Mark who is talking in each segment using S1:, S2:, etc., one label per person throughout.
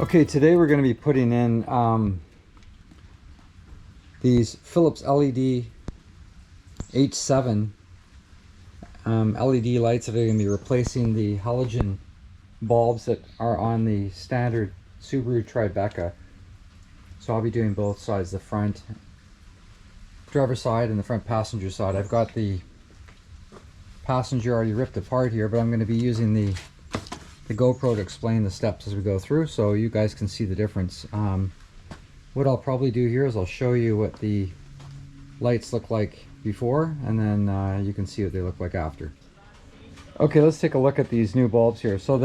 S1: Okay, today we're going to be putting in these Philips LED H7 LED lights that are going to be replacing the halogen bulbs that are on the standard Subaru Tribeca. So I'll be doing both sides, the front driver side and the front passenger side. I've got the passenger already ripped apart here, but I'm going to be using the GoPro to explain the steps as we go through so you guys can see the difference. What I'll probably do here is I'll show you what the lights look like before, and then you can see what they look like after. Okay, let's take a look at these new bulbs here. So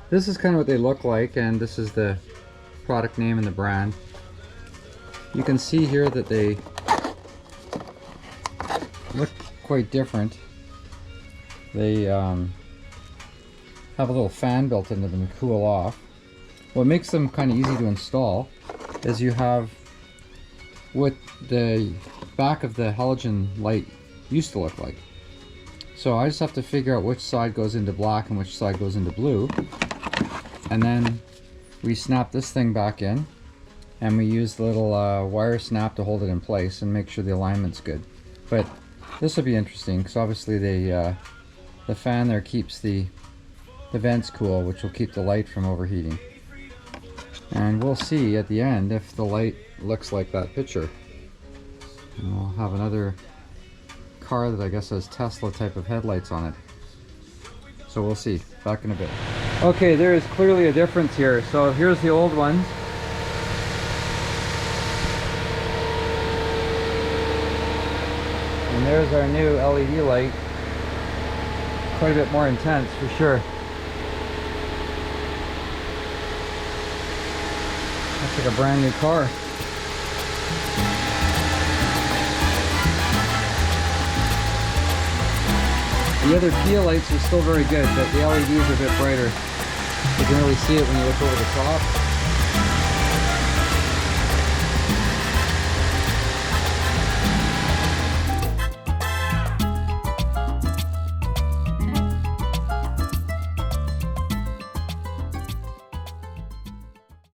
S1: this is kind of what they look like, and this is the product name and the brand. You can see here that they look quite different. They have a little fan built into them to cool off. What makes them kind of easy to install is you have what the back of the halogen light used to look like. So I just have to figure out which side goes into black and which side goes into blue, and then we snap this thing back in and we use the little wire snap to hold it in place and make sure the alignment's good. But this will be interesting because obviously the fan there keeps the vents cool, which will keep the light from overheating. And we'll see at the end if the light looks like that picture. And we'll have another car that I guess has Tesla type of headlights on it. So we'll see. Back in a bit. Okay, there is clearly a difference here. So here's the old ones. And there's our new LED light. Quite a bit more intense for sure. Looks like a brand new car. The other Kia lights are still very good, but the LEDs are a bit brighter. You can really see it when you look over the top.